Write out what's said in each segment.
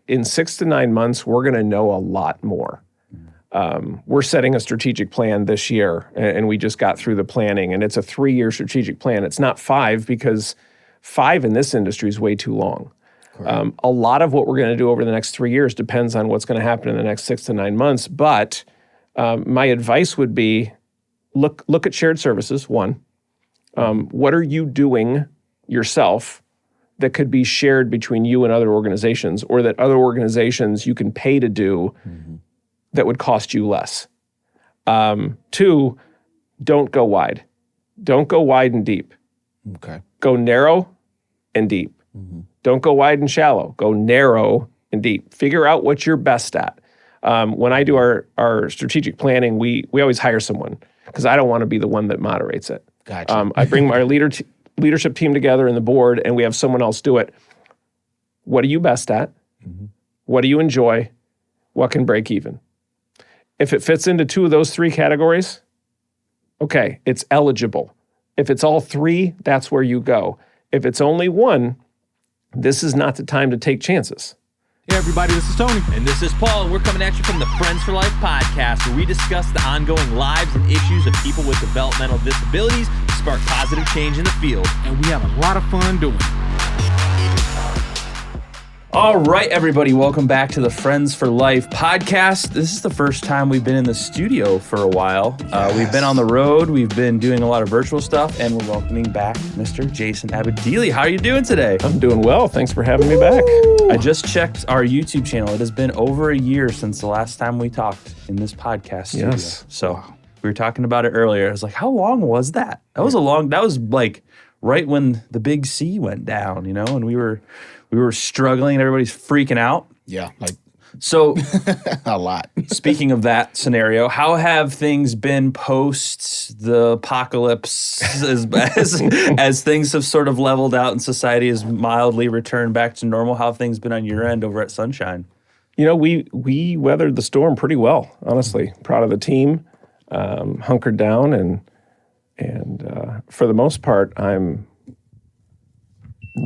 in 6 to 9 months, we're going to know a lot more. We're setting a strategic plan this year, and we just got through the planning, and it's a 3-year strategic plan. It's not 5 because 5 in this industry is way too long. A lot of what we're going to do over the next 3 years depends on what's going to happen in the next 6 to 9 months. But my advice would be look at shared services, one. What are you doing yourself that could be shared between you and other organizations, or that other organizations you can pay to do that would cost you less? 2, don't go wide. Don't go wide and deep. Okay. Go narrow and deep. Don't go wide and shallow. Go narrow and deep. Figure out what you're best at. When I do our strategic planning, we always hire someone because I don't want to be the one that moderates it. Gotcha. I bring my leadership team together and the board, and we have someone else do it. What are you best at? What do you enjoy? What can break even? If it fits into 2 of those 3 categories, okay, it's eligible. If it's all 3, that's where you go. If it's only 1, this is not the time to take chances. Hey everybody, this is Tony. And this is Paul, and we're coming at you from the Friends for Life podcast, where we discuss the ongoing lives and issues of people with developmental disabilities to spark positive change in the field. And we have a lot of fun doing it. All right, everybody, welcome back to the Friends for Life podcast. This is the first time we've been in the studio for a while. We've been on the road, we've been doing a lot of virtual stuff, and we're welcoming back Mr. Jason Abodeely. How are you doing today? I'm doing well. Thanks for having me back. I just checked our YouTube channel. It has been over a year since the last time we talked in this podcast studio. Yes. So we were talking about it earlier. I was like, how long was that? That was like right when the big C went down, and we were struggling and everybody's freaking out. Yeah, So a lot. Speaking of that scenario, how have things been post the apocalypse as things have sort of leveled out and society has mildly returned back to normal? How have things been on your end over at Sunshine? We weathered the storm pretty well, honestly. Proud of the team, hunkered down, and for the most part, I'm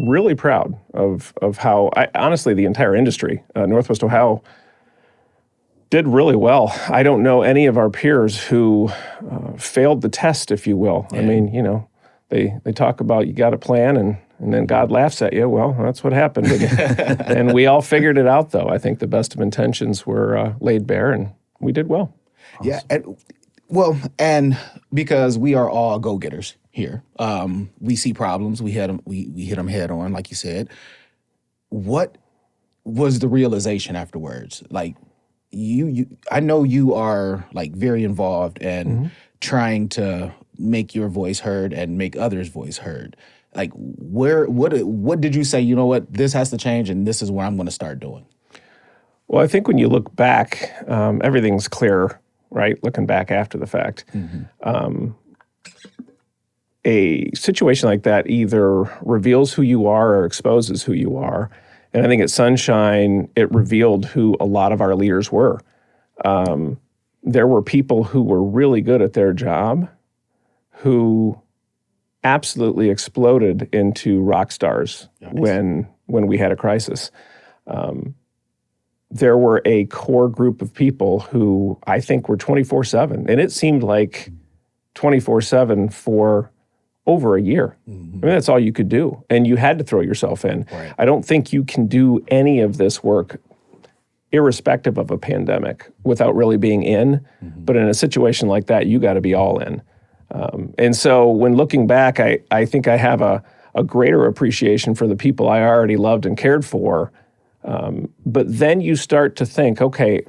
really proud of how, honestly, the entire industry, Northwest Ohio, did really well. I don't know any of our peers who failed the test, if you will. Yeah. I mean, they talk about you got a plan and then God laughs at you. Well, that's what happened. And we all figured it out, though. I think the best of intentions were laid bare, and we did well. Yeah. And because we are all go-getters here, we see problems, we hit them head on, like you said. What was the realization afterwards? Like, I know you are like very involved and trying to make your voice heard and make others' voice heard. Like, what did you say? You know what? This has to change, and this is what I'm going to start doing. Well, I think when you look back, everything's clear, right? Looking back after the fact. A situation like that either reveals who you are or exposes who you are. And I think at Sunshine, it revealed who a lot of our leaders were. There were people who were really good at their job who absolutely exploded into rock stars when we had a crisis. There were a core group of people who I think were 24/7, and it seemed like 24/7 for over a year. I mean, that's all you could do, and you had to throw yourself in. Right. I don't think you can do any of this work irrespective of a pandemic without really being in, but in a situation like that, you got to be all in. And so when looking back, I think I have a greater appreciation for the people I already loved and cared for. But then you start to think, okay,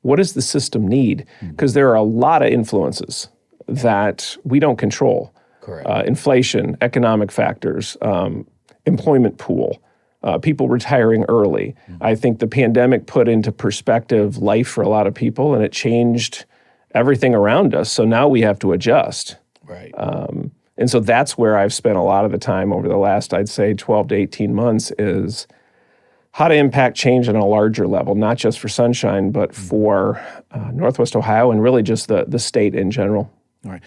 what does the system need? Because there are a lot of influences that we don't control. Correct. Inflation, economic factors, employment pool, people retiring early. I think the pandemic put into perspective life for a lot of people, and it changed everything around us. So now we have to adjust. Right. And so that's where I've spent a lot of the time over the last, I'd say, 12 to 18 months is how to impact change on a larger level, not just for Sunshine, but for Northwest Ohio and really just the state in general. All right.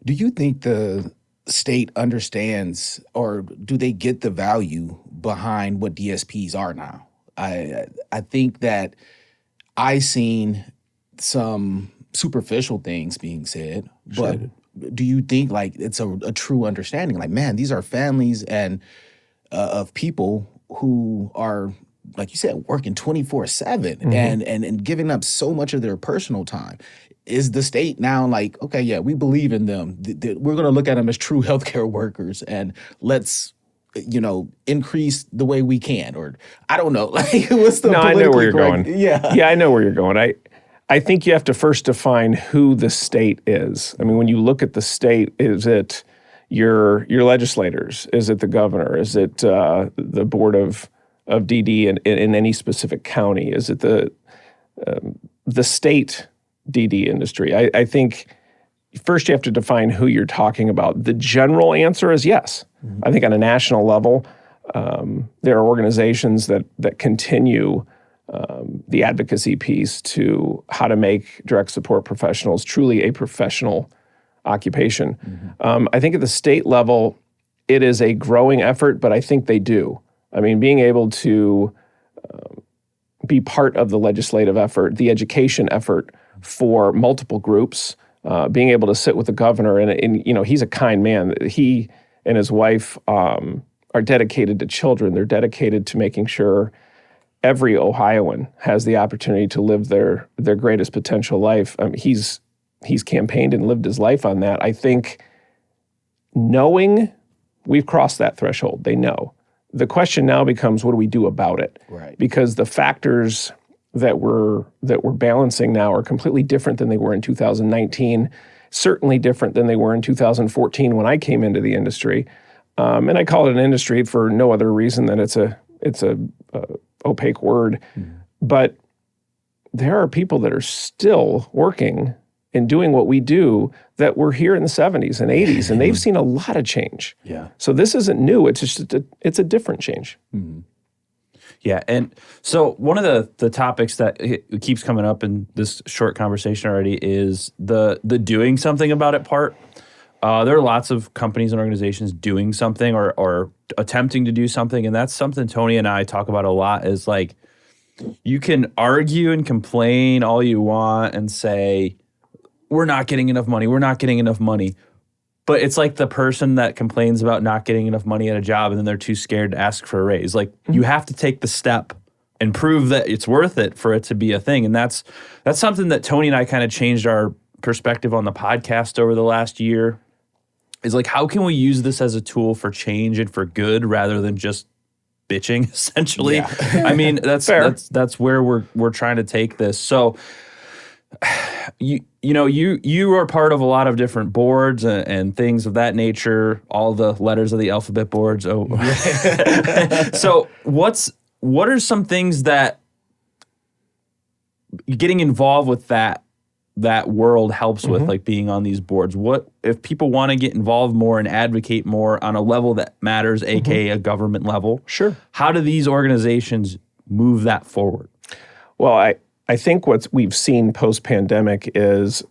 Do you think the state understands, or do they get the value behind what DSPs are now? I think that I seen some superficial things being said, but do you think like it's a true understanding? Like, man, these are families and of people who are, like you said, working 24/7 and giving up so much of their personal time. Is the state now like, okay, yeah, we believe in them. We're going to look at them as true healthcare workers and let's, increase the way we can, or I don't know. Like, what's the No, I know where you're correct- going. Yeah. Yeah, I know where you're going. I think you have to first define who the state is. I mean, when you look at the state, is it your legislators? Is it the governor? Is it the board of DD in any specific county? Is it the state DD industry? I think first you have to define who you're talking about. The general answer is yes. I think on a national level, there are organizations that continue the advocacy piece to how to make direct support professionals truly a professional occupation. I think at the state level, it is a growing effort, but I think they do. I mean, being able to be part of the legislative effort, the education effort for multiple groups, being able to sit with the governor, and he's a kind man. He and his wife are dedicated to children. They're dedicated to making sure every Ohioan has the opportunity to live their greatest potential life. He's campaigned and lived his life on that. I think knowing we've crossed that threshold, they know. The question now becomes, what do we do about it? Right. Because the factors that we're balancing now are completely different than they were in 2019, certainly different than they were in 2014 when I came into the industry. And I call it an industry for no other reason than it's a opaque word. But there are people that are still working and doing what we do that were here in the 70s and 80s, and they've seen a lot of change. Yeah. So this isn't new. It's just it's a different change. Yeah, and so one of the topics that keeps coming up in this short conversation already is the doing something about it part. There are lots of companies and organizations doing something or attempting to do something, and that's something Tony and I talk about a lot is like, you can argue and complain all you want and say, we're not getting enough money. But it's like the person that complains about not getting enough money at a job and then they're too scared to ask for a raise. Like, you have to take the step and prove that it's worth it for it to be a thing. And that's something that Tony and I kind of changed our perspective on the podcast over the last year. Is like, how can we use this as a tool for change and for good rather than just bitching, essentially? Yeah. I mean, that's where we're trying to take this. So you are part of a lot of different boards and things of that nature, all the letters of the alphabet boards. So what are some things that getting involved with that world helps with, like being on these boards? What if people want to get involved more and advocate more on a level that matters, aka a government level? Sure. How do these organizations move that forward? Well, I think what we've seen post-pandemic is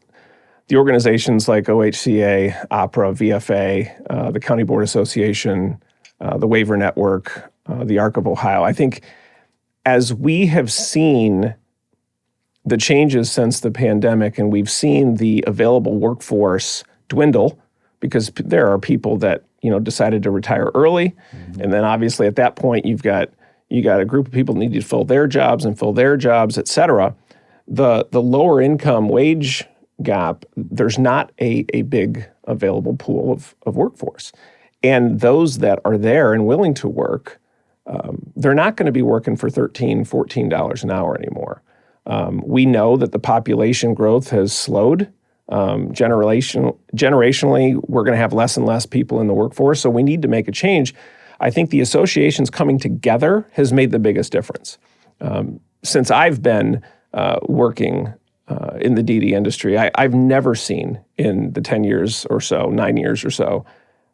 the organizations like OHCA, OPRA, VFA, the County Board Association, the Waiver Network, the ARC of Ohio. I think as we have seen the changes since the pandemic and we've seen the available workforce dwindle, because there are people that decided to retire early, and then obviously at that point you got a group of people that need to fill their jobs, et cetera. The lower income wage gap, there's not a big available pool of workforce. And those that are there and willing to work, they're not going to be working for $13, $14 an hour anymore. We know that the population growth has slowed. Generationally, we're going to have less and less people in the workforce, so we need to make a change. I think the associations coming together has made the biggest difference. Since I've been working in the DD industry, I've never seen in the 10 years or so, 9 years or so,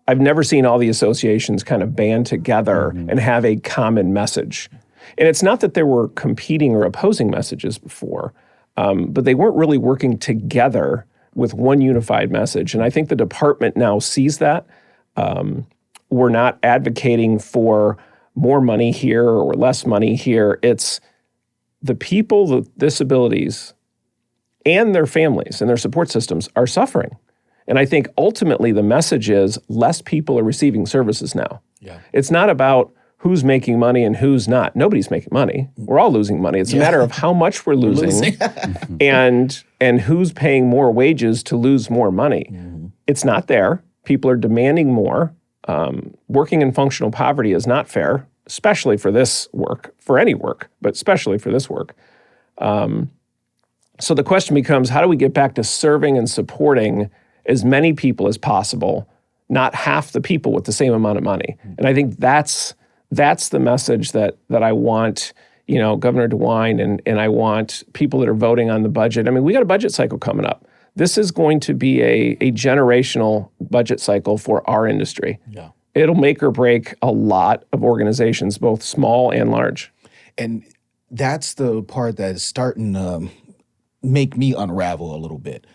I've never seen all the associations kind of band together and have a common message. And it's not that there were competing or opposing messages before, but they weren't really working together with one unified message. And I think the department now sees that. We're not advocating for more money here or less money here. It's the people with disabilities and their families and their support systems are suffering. And I think ultimately the message is less people are receiving services now. Yeah. It's not about who's making money and who's not. Nobody's making money. We're all losing money. It's a matter of how much we're losing and who's paying more wages to lose more money. It's not there. People are demanding more. Working in functional poverty is not fair, especially for this work, for any work, but especially for this work. So the question becomes, how do we get back to serving and supporting as many people as possible, not half the people with the same amount of money? And I think that's the message that I want, Governor DeWine and I want people that are voting on the budget. I mean, we got a budget cycle coming up. This is going to be a generational budget cycle for our industry. Yeah. It'll make or break a lot of organizations, both small and large. And that's the part that is starting to make me unravel a little bit.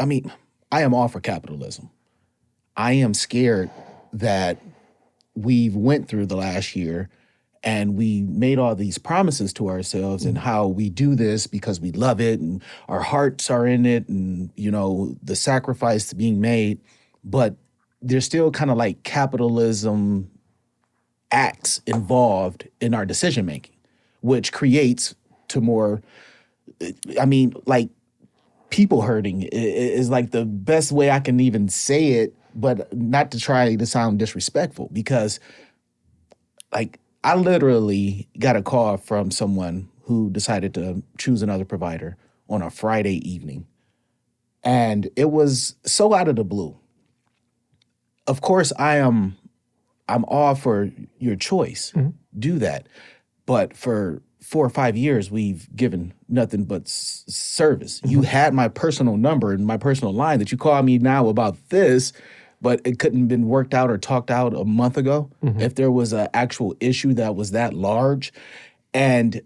I am all for capitalism. I am scared that we've went through the last year and we made all these promises to ourselves and how we do this because we love it and our hearts are in it and, the sacrifice being made. But there's still kind of like capitalism acts involved in our decision making, which creates to more, people hurting is like the best way I can even say it, but not to try to sound disrespectful, because I literally got a call from someone who decided to choose another provider on a Friday evening. And it was so out of the blue. Of course, I'm all for your choice. Mm-hmm. Do that. But for 4 or 5 years, we've given nothing but service. Mm-hmm. You had my personal number and my personal line that you call me now about this, but it couldn't have been worked out or talked out a month ago. Mm-hmm. If there was an actual issue that was that large. And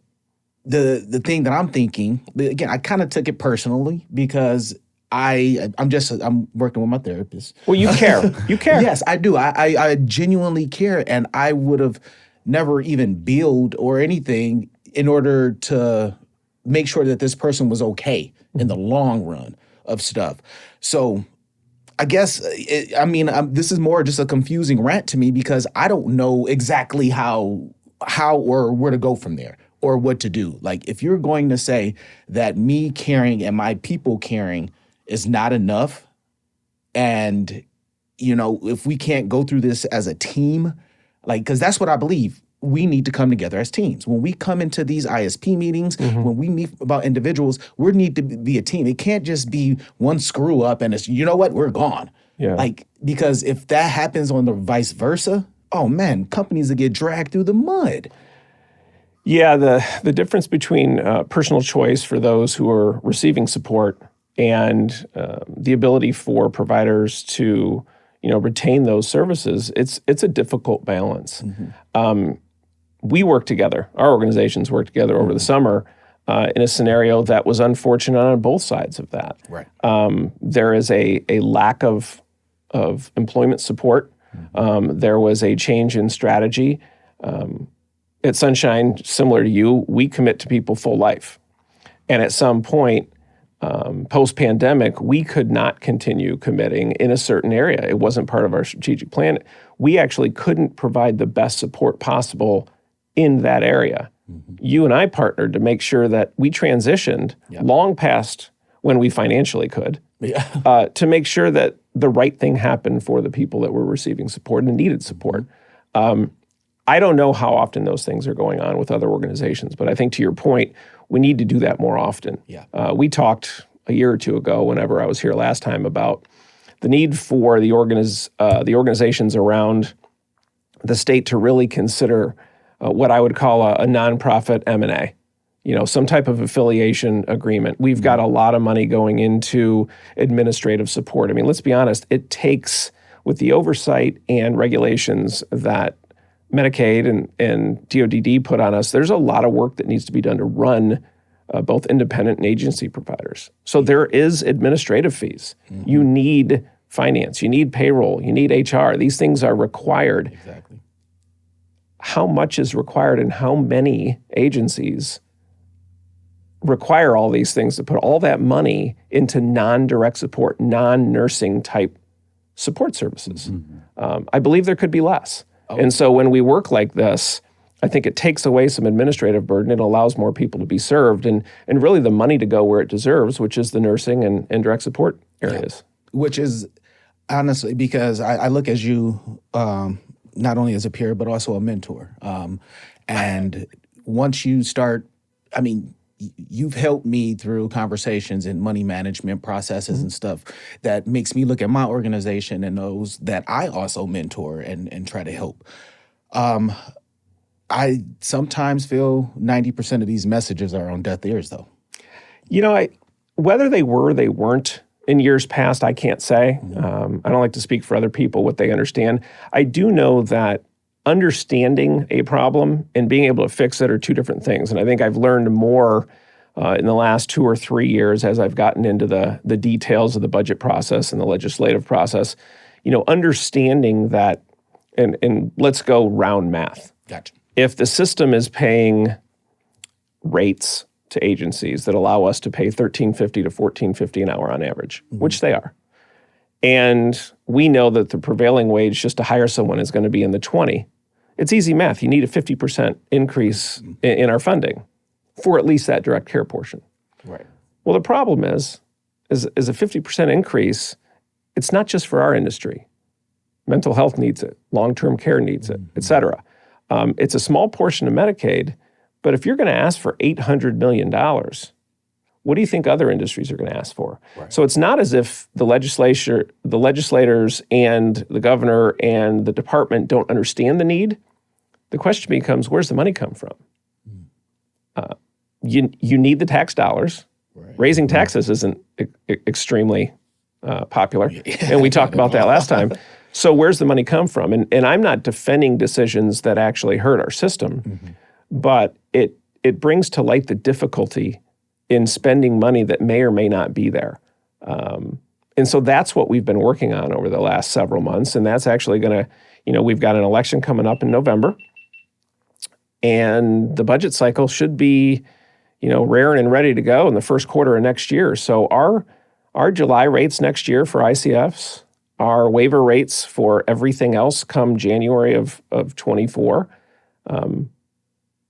the thing that I'm thinking, again, I kind of took it personally because I'm working with my therapist. Well, you care. You care. Yes, I do. I genuinely care, and I would have never even billed or anything in order to make sure that this person was okay in the long run of stuff. So I guess, this is more just a confusing rant to me because I don't know exactly how or where to go from there or what to do. Like, if you're going to say that me caring and my people caring is not enough, and, if we can't go through this as a team, because that's what I believe. We need to come together as teams. When we come into these ISP meetings, mm-hmm. when we meet about individuals, we need to be a team. It can't just be one screw up and it's, we're gone. Yeah. Because if that happens on the vice versa, oh man, companies will get dragged through the mud. Yeah, the difference between personal choice for those who are receiving support and the ability for providers to, retain those services, it's a difficult balance. Mm-hmm. We worked together. Our organizations worked together over the summer in a scenario that was unfortunate on both sides of that. Right. There is a lack of employment support. Mm-hmm. There was a change in strategy. At Sunshine, similar to you, we commit to people full life. And at some point, post-pandemic, we could not continue committing in a certain area. It wasn't part of our strategic plan. We actually couldn't provide the best support possible in that area. Mm-hmm. You and I partnered to make sure that we transitioned long past when we financially could to make sure that the right thing happened for the people that were receiving support and needed support. I don't know how often those things are going on with other organizations, but I think to your point, we need to do that more often. Yeah. We talked a year or two ago, whenever I was here last time, about the need for the organizations around the state to really consider what I would call a nonprofit M&A, some type of affiliation agreement. We've got a lot of money going into administrative support. I mean, let's be honest, it takes, with the oversight and regulations that Medicaid and DODD put on us, there's a lot of work that needs to be done to run both independent and agency providers. So there is administrative fees. Mm-hmm. You need finance, you need payroll, you need HR. These things are required. Exactly. how much is required and how many agencies require all these things to put all that money into non-direct support, non-nursing type support services. I believe there could be less. And so when we work like this, I think it takes away some administrative burden. It allows more people to be served and really the money to go where it deserves, which is the nursing and direct support areas. Which is honestly because I look at you not only as a peer, but also a mentor. And once you start, I mean, you've helped me through conversations and money management processes and stuff that makes me look at my organization and those that I also mentor and try to help. I sometimes feel 90% of these messages are on deaf ears, though. You know, whether they were or they weren't in years past, I can't say. I don't like to speak for other people, what they understand. I do know that understanding a problem and being able to fix it are two different things. And I think I've learned more in the last 2 or 3 years as I've gotten into the details of the budget process and the legislative process. You know, understanding that, and let's go round math. Gotcha. If the system is paying rates to agencies that allow us to pay $13.50 to $14.50 an hour on average, which they are, and we know that the prevailing wage just to hire someone is going to be in the 20, it's easy math. You need a 50% increase in our funding for at least that direct care portion. Right. Well, the problem is a 50% increase, it's not just for our industry. Mental health needs it, long-term care needs it, et cetera. It's a small portion of Medicaid, but if you're going to ask for $800 million, what do you think other industries are going to ask for? Right. So it's not as if the legislators and the governor and the department don't understand the need. The question becomes, where's the money come from? You need the tax dollars. Right. Raising taxes isn't extremely popular, and we talked about that last time. So where's the money come from? And I'm not defending decisions that actually hurt our system, but it brings to light the difficulty in spending money that may or may not be there. And so that's what we've been working on over the last several months, and that's actually going to, we've got an election coming up in November, and the budget cycle should be, raring and ready to go in the first quarter of next year. So our July rates next year for ICFs, our waiver rates for everything else come January of 24,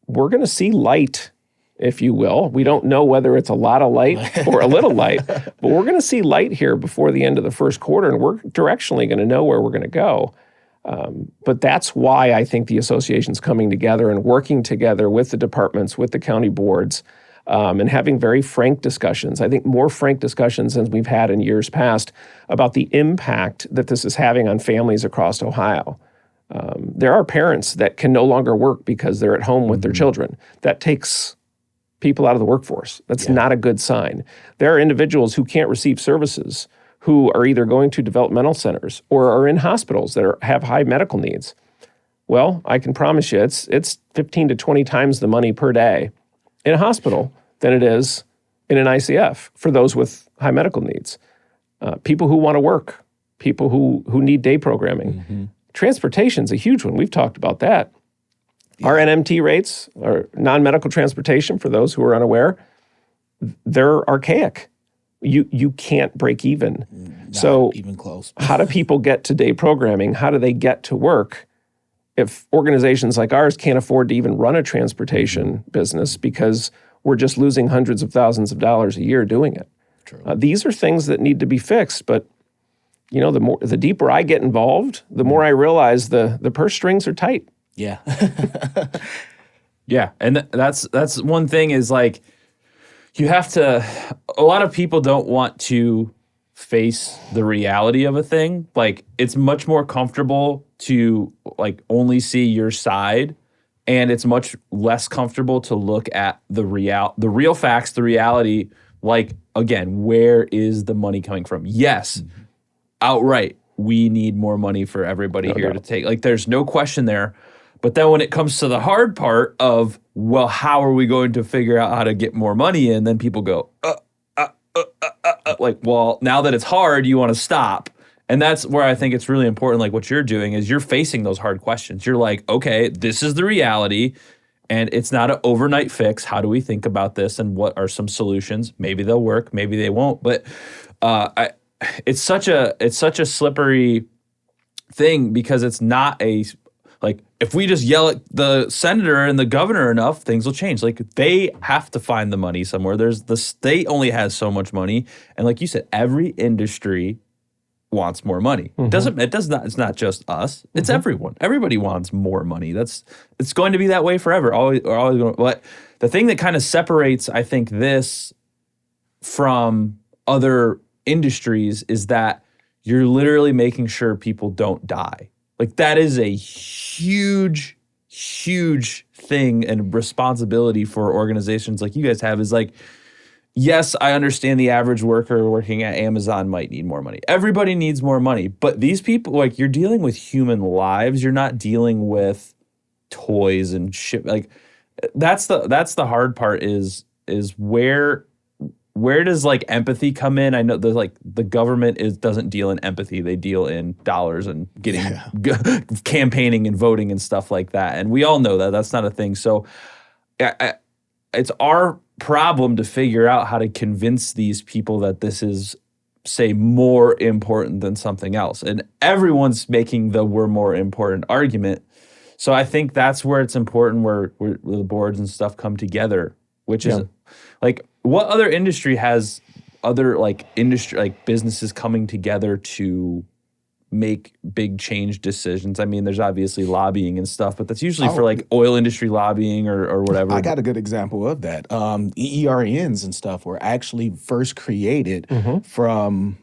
we're going to see light, if you will. We don't know whether it's a lot of light or a little light, but we're going to see light here before the end of the first quarter, and we're directionally going to know where we're going to go. But that's why I think the association's coming together and working together with the departments, with the county boards, and having very frank discussions. I think more frank discussions than we've had in years past about the impact that this is having on families across Ohio. There are parents that can no longer work because they're at home with their children. That takes people out of the workforce. That's not a good sign. There are individuals who can't receive services, who are either going to developmental centers or are in hospitals that have high medical needs. Well, I can promise you it's 15 to 20 times the money per day in a hospital than it is in an ICF for those with high medical needs. People who want to work, people who need day programming. Transportation's a huge one. We've talked about that. Our NMT rates, or non-medical transportation, for those who are unaware, they're archaic. You can't break even. Not even close. How do people get to day programming? How do they get to work if organizations like ours can't afford to even run a transportation business because we're just losing hundreds of thousands of dollars a year doing it? True. These are things that need to be fixed, but the deeper I get involved, the more I realize the purse strings are tight. Yeah. Yeah, and that's one thing is like you have to. A lot of people don't want to face the reality of a thing. Like it's much more comfortable to like only see your side, and it's much less comfortable to look at the real facts, the reality. Like again, where is the money coming from? Yes. Outright, we need more money for everybody here to take. Like, there's no question there. But then when it comes to the hard part of, well, how are we going to figure out how to get more money in? Then people go, like, well, now that it's hard, you want to stop. And that's where I think it's really important. Like what you're doing is you're facing those hard questions. You're like, okay, this is the reality. And it's not an overnight fix. How do we think about this? And what are some solutions? Maybe they'll work, maybe they won't. But it's such a slippery thing because it's not like if we just yell at the senator and the governor enough, things will change. Like they have to find the money somewhere. The state only has so much money, and like you said, every industry wants more money. It's not just us. It's everyone. Everybody wants more money. It's going to be that way forever. Always going. But the thing that kind of separates, I think, this from other industries is that you're literally making sure people don't die. Like that is a huge, huge thing and responsibility for organizations like you guys have is like, yes, I understand the average worker working at Amazon might need more money. Everybody needs more money. But these people, like you're dealing with human lives. You're not dealing with toys and shit. Like that's the hard part is where does like empathy come in? I know the government doesn't deal in empathy. They deal in dollars and getting campaigning and voting and stuff like that. And we all know that that's not a thing. So it's our problem to figure out how to convince these people that this is, say, more important than something else. And everyone's making the we're more important argument. So I think that's where it's important where the boards and stuff come together, which is like what other industry has other businesses coming together to make big change decisions? I mean, there's obviously lobbying and stuff, but that's usually for like oil industry lobbying or whatever. I got a good example of that. EERNs and stuff were actually first created from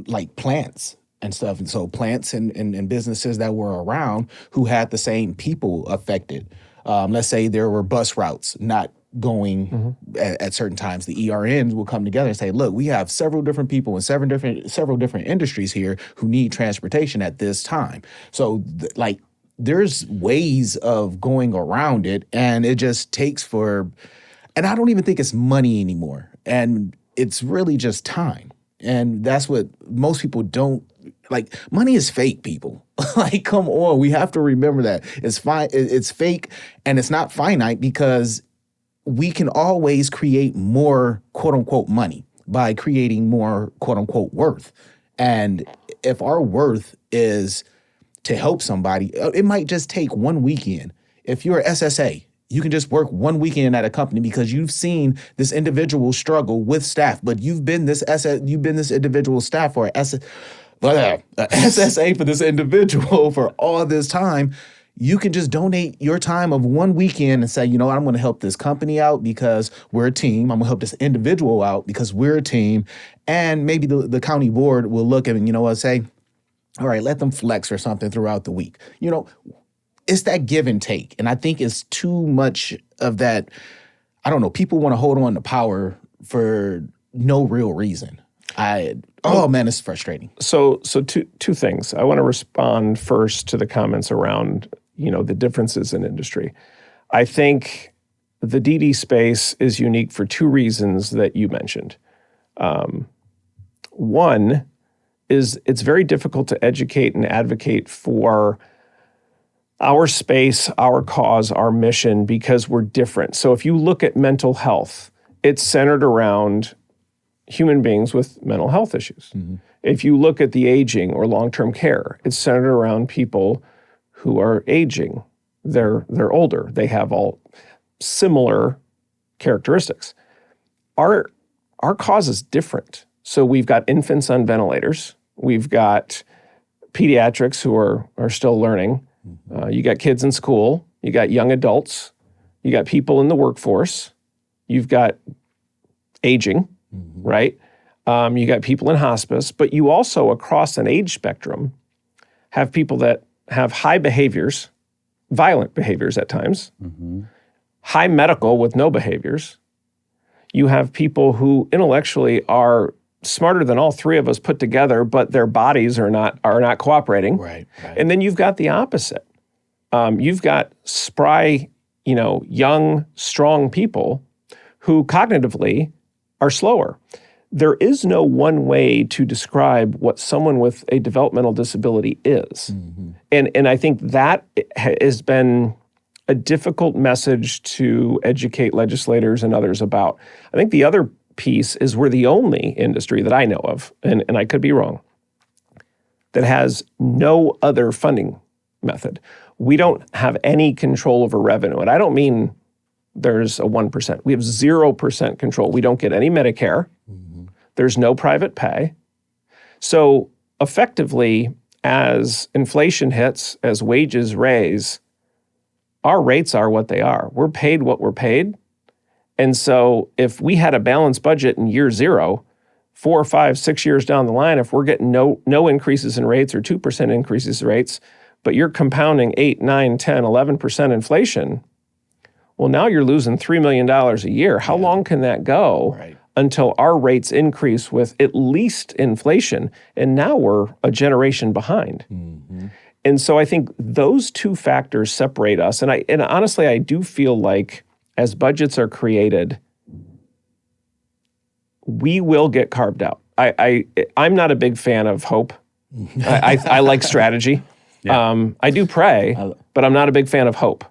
like plants and stuff. And so plants and businesses that were around who had the same people affected. Let's say there were bus routes not going at certain times. The ERNs will come together and say, look, we have several different people in several different industries here who need transportation at this time. So there's ways of going around it, and it just takes and I don't even think it's money anymore. And it's really just time. And that's what most people don't like. Money is fake, people. Like, come on. We have to remember that. It's fake, and it's not finite because we can always create more quote unquote money by creating more quote unquote worth. And if our worth is to help somebody, it might just take one weekend. If you're a SSA, you can just work one weekend at a company because you've seen this individual struggle with staff, but you've been this individual staff or SSA for this individual for all this time. You can just donate your time of one weekend and say, you know what, I'm going to help this company out because we're a team. I'm going to help this individual out because we're a team. And maybe the county board will look at it and, you know what, say, all right, let them flex or something throughout the week. You know, it's that give and take. And I think it's too much of that. I don't know. People want to hold on to power for no real reason. Man, it's frustrating. So two things. I want to respond first to the comments around, the differences in industry. I think the DD space is unique for two reasons that you mentioned. One is it's very difficult to educate and advocate for our space, our cause, our mission, because we're different. So if you look at mental health, it's centered around human beings with mental health issues. Mm-hmm. If you look at the aging or long-term care, it's centered around people who are aging. They're older. They have all similar characteristics. Our cause is different. So we've got infants on ventilators. We've got pediatrics who are still learning. You got kids in school. You got young adults. You got people in the workforce. You've got aging. Mm-hmm. Right? You got people in hospice, but you also, across an age spectrum, have people that have high behaviors, violent behaviors at times, high medical with no behaviors. You have people who intellectually are smarter than all three of us put together, but their bodies are not cooperating. Right. And then you've got the opposite. You've got spry, young, strong people who cognitively are slower. there is no one way to describe what someone with a developmental disability is. And I think that has been a difficult message to educate legislators and others about. I think the other piece is we're the only industry that I know of, and I could be wrong, that has no other funding method. We don't have any control over revenue. And I don't mean there's a 1%. We have 0% control. We don't get any Medicare. There's no private pay. So effectively, as inflation hits, as wages raise, our rates are what they are. We're paid what we're paid. And so if we had a balanced budget in year 0, 4, 5, 6 years down the line, if we're getting no increases in rates or 2% increases in rates, but you're compounding 8, 9, 10, 11% inflation, well, now you're losing $3 million a year. How long can that go until our rates increase with at least inflation? And now we're a generation behind. And so I think those two factors separate us. And honestly, I do feel like as budgets are created, we will get carved out. I'm not a big fan of hope. I like strategy. I do pray, but I'm not a big fan of hope.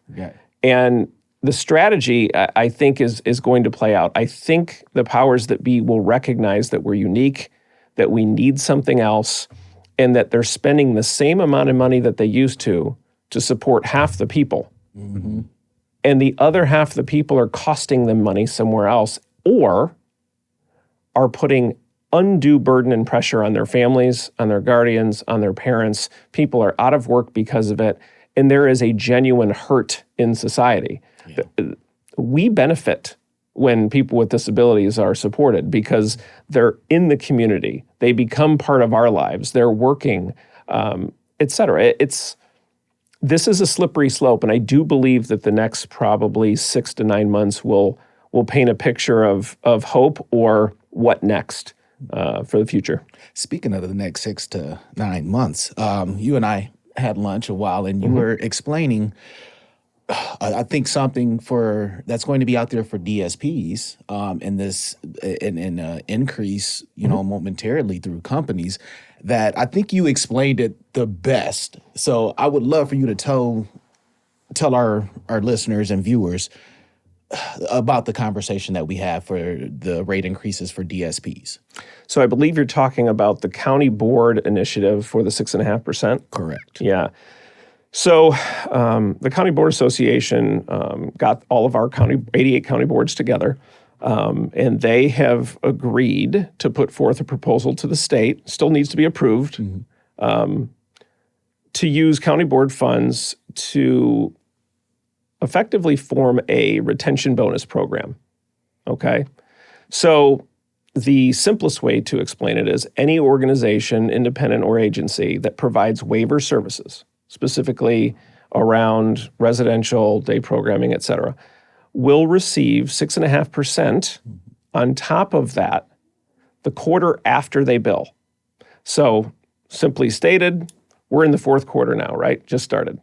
And the strategy, I think, is going to play out. I think the powers that be will recognize that we're unique, that we need something else, and that they're spending the same amount of money that they used to support half the people. And the other half the people are costing them money somewhere else, or are putting undue burden and pressure on their families, on their guardians, on their parents. People are out of work because of it, and there is a genuine hurt in society. We benefit when people with disabilities are supported because they're in the community. They become part of our lives. They're working, et cetera. This is a slippery slope, and I do believe that the next probably 6 to 9 months will paint a picture of hope or what next for the future. Speaking of the next 6 to 9 months, you and I had lunch a while, and you were explaining, I think, something that's going to be out there for DSPs, and this increase, momentarily through companies. That I think you explained it the best. So I would love for you to tell our listeners and viewers about the conversation that we have for the rate increases for DSPs. So I believe you're talking about the county board initiative for the 6.5%. Correct. Yeah. So the County Board Association got all of our 88 county boards together, and they have agreed to put forth a proposal to the state, still needs to be approved, to use county board funds to effectively form a retention bonus program. Okay? So the simplest way to explain it is any organization, independent or agency, that provides waiver services, specifically around residential, day programming, et cetera, will receive 6.5% on top of that the quarter after they bill. So simply stated, we're in the fourth quarter now, right? Just started.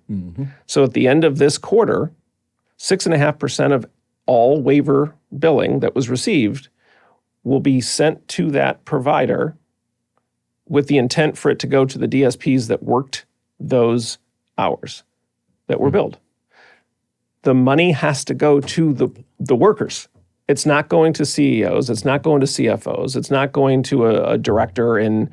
So at the end of this quarter, 6.5% of all waiver billing that was received will be sent to that provider with the intent for it to go to the DSPs that worked those hours that were billed. The money has to go to the workers. It's not going to CEOs. It's not going to CFOs. It's not going to a director in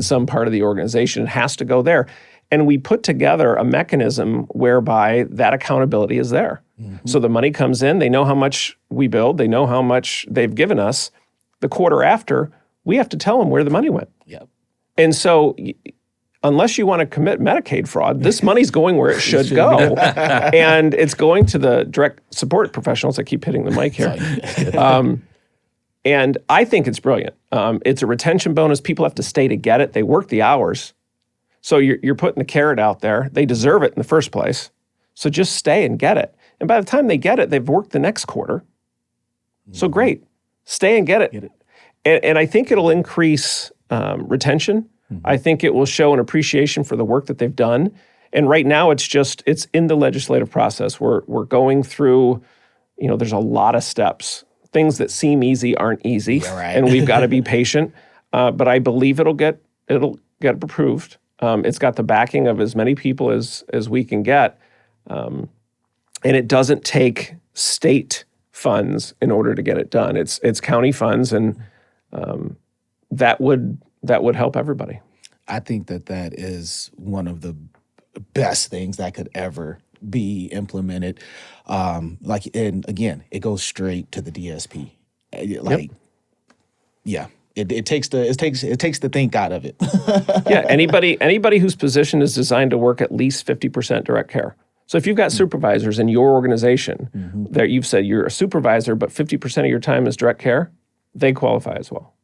some part of the organization. It has to go there. And we put together a mechanism whereby that accountability is there. So the money comes in. They know how much we billed. They know how much they've given us. The quarter after, we have to tell them where the money went. And so unless you want to commit Medicaid fraud, this money's going where it should go. And it's going to the direct support professionals. I keep hitting the mic here. And I think it's brilliant. It's a retention bonus. People have to stay to get it. They work the hours. So you're putting the carrot out there. They deserve it in the first place. So just stay and get it. And by the time they get it, they've worked the next quarter. So great. Stay and get it. And I think it'll increase retention. I think it will show an appreciation for the work that they've done. And right now it's in the legislative process. We're going through, there's a lot of steps. things that seem easy aren't easy, Yeah, right. and we've got to be patient. But I believe it'll get approved. It's got the backing of as many people as we can get, and it doesn't take state funds in order to get it done. It's county funds, and that would help everybody. I think that is one of the best things that could ever be implemented. And again, it goes straight to the DSP. Yeah, it takes the think out of it. Yeah, anybody whose position is designed to work at least 50% direct care. So if you've got supervisors in your organization that you've said you're a supervisor, but 50% of your time is direct care, they qualify as well.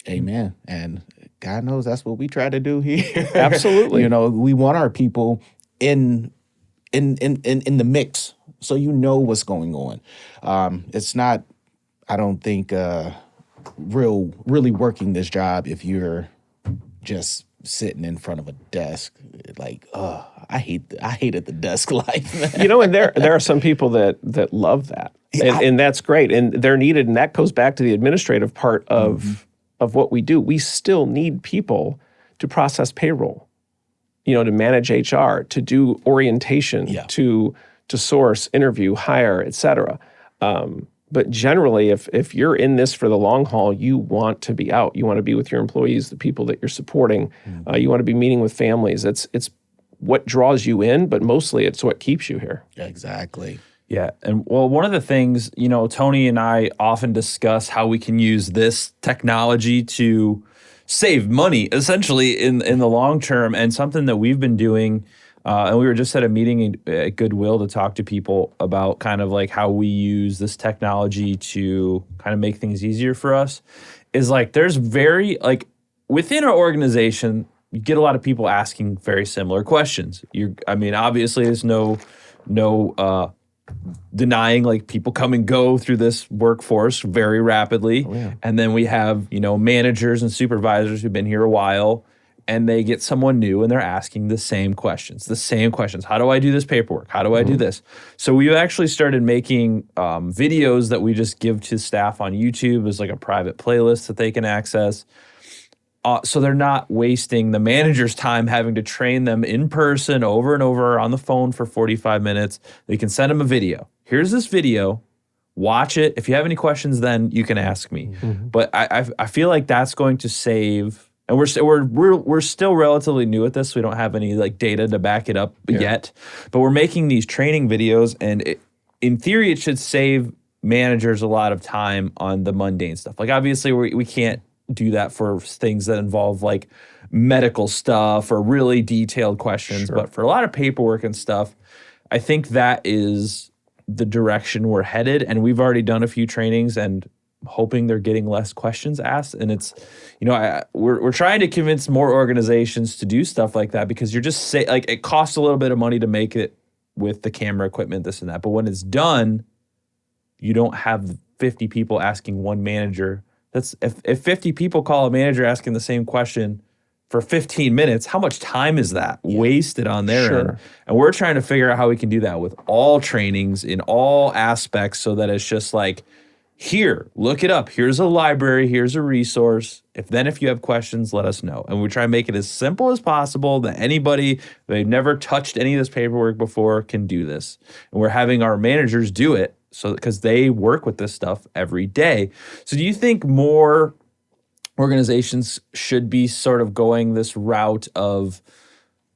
Amen. And God knows that's what we try to do here. Absolutely. We want our people in the mix, so what's going on. It's not, I don't think, really working this job if you're just sitting in front of a desk. Like, I hated the desk life, man. And there are some people that love that, and that's great, and they're needed, and that goes back to the administrative part of what we do. We still need people to process payroll, to manage HR, to do orientation, to source, interview, hire, et cetera. But generally, if you're in this for the long haul, you want to be out. You want to be with your employees, the people that you're supporting. You want to be meeting with families. It's what draws you in, but mostly it's what keeps you here. Exactly. Yeah. And well, one of the things, Tony and I often discuss how we can use this technology to save money, essentially, in the long term. And something that we've been doing, and we were just at a meeting at Goodwill to talk to people about kind of like how we use this technology to kind of make things easier for us, is like there's within our organization, you get a lot of people asking very similar questions. Obviously there's no denying, like, people come and go through this workforce very rapidly. Oh, yeah. And then we have, managers and supervisors who've been here a while, and they get someone new and they're asking the same questions. How do I do this paperwork? How do I do this? So we actually started making videos that we just give to staff on YouTube as like a private playlist that they can access. So they're not wasting the manager's time having to train them in person over and over on the phone for 45 minutes. They can send them a video. Here's this video. Watch it. If you have any questions, then you can ask me. But I feel like that's going to save. And we're still relatively new at this. We don't have any like data to back it up yet. But we're making these training videos, and in theory, it should save managers a lot of time on the mundane stuff. Like, obviously, we can't do that for things that involve like medical stuff or really detailed questions. Sure. But for a lot of paperwork and stuff, I think that is the direction we're headed. And we've already done a few trainings and hoping they're getting less questions asked. And it's, we're trying to convince more organizations to do stuff like that, because you're just it costs a little bit of money to make it with the camera equipment, this and that. But when it's done, you don't have 50 people asking one manager. That's if 50 people call a manager asking the same question for 15 minutes, how much time is that wasted on their end? And we're trying to figure out how we can do that with all trainings in all aspects, so that it's just like, here, look it up. Here's a library. Here's a resource. If you have questions, let us know. And we try and make it as simple as possible that anybody, they've never touched any of this paperwork before, can do this. And we're having our managers do it, because they work with this stuff every day. So do you think more organizations should be sort of going this route of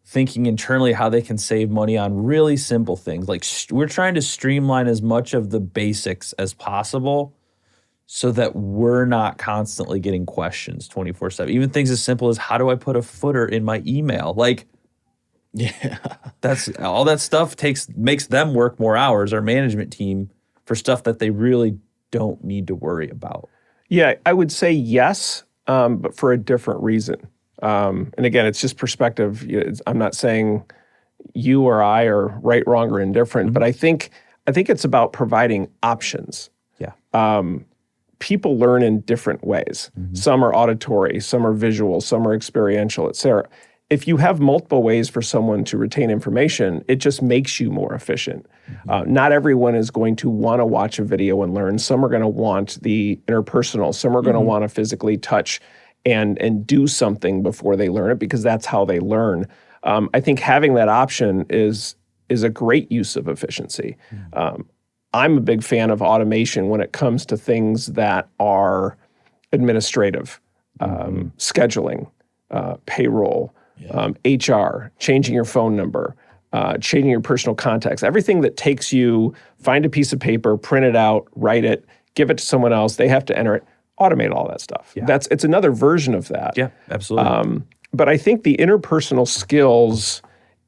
thinking internally how they can save money on really simple things? Like, we're trying to streamline as much of the basics as possible so that we're not constantly getting questions 24/7. Even things as simple as, how do I put a footer in my email? Like, that's all that stuff makes them work more hours, our management team, for stuff that they really don't need to worry about. Yeah, I would say yes, but for a different reason. And again, it's just perspective. I'm not saying you or I are right, wrong, or indifferent, but I think it's about providing options. Yeah. People learn in different ways. Some are auditory, some are visual, some are experiential, et cetera. if you have multiple ways for someone to retain information, it just makes you more efficient. Not everyone is going to want to watch a video and learn. Some are going to want the interpersonal. Some are going to want to physically touch and do something before they learn it, because that's how they learn. I think having that option is a great use of efficiency. I'm a big fan of automation when it comes to things that are administrative, scheduling, payroll, HR, changing your phone number, changing your personal contacts, everything that takes you, find a piece of paper, print it out, write it, give it to someone else, they have to enter it, automate all that stuff. Yeah. It's another version of that. Yeah, absolutely. But I think the interpersonal skills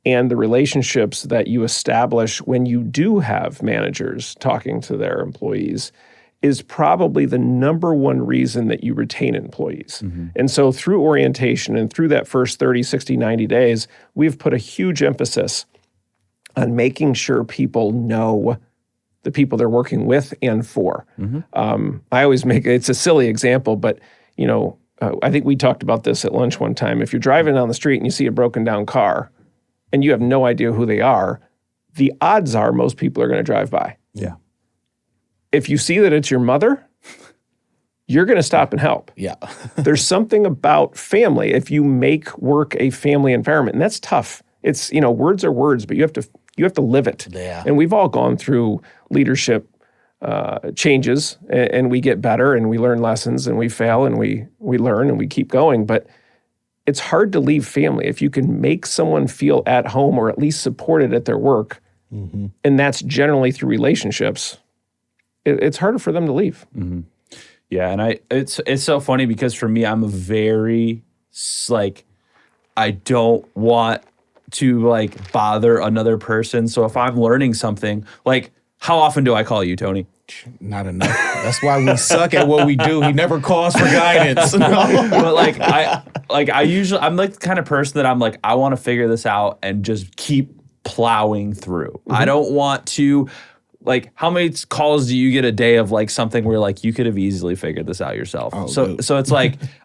and the relationships that you establish when you do have managers talking to their employees is probably the number one reason that you retain employees. And so through orientation and through that first 30, 60, 90 days, we've put a huge emphasis on making sure people know the people they're working with and for. I always it's a silly example, but I think we talked about this at lunch one time. If you're driving down the street and you see a broken down car and you have no idea who they are, the odds are most people are going to drive by. Yeah. If you see that it's your mother, you're going to stop and help. Yeah. There's something about family. If you make work a family environment, and that's tough. It's, words are words, but you have to live it. Yeah. And we've all gone through leadership changes, and we get better, and we learn lessons, and we fail, and we learn, and we keep going. But it's hard to leave family. If you can make someone feel at home or at least supported at their work, and that's generally through relationships, it's harder for them to leave. Yeah, and it's so funny because for me, I'm a very I don't want to bother another person. So if I'm learning something, how often do I call you, Tony? Not enough. That's why we suck at what we do. He never calls for guidance. But I usually, I'm the kind of person that I'm I want to figure this out and just keep plowing through. I don't want to, how many calls do you get a day of something where you could have easily figured this out yourself? So it's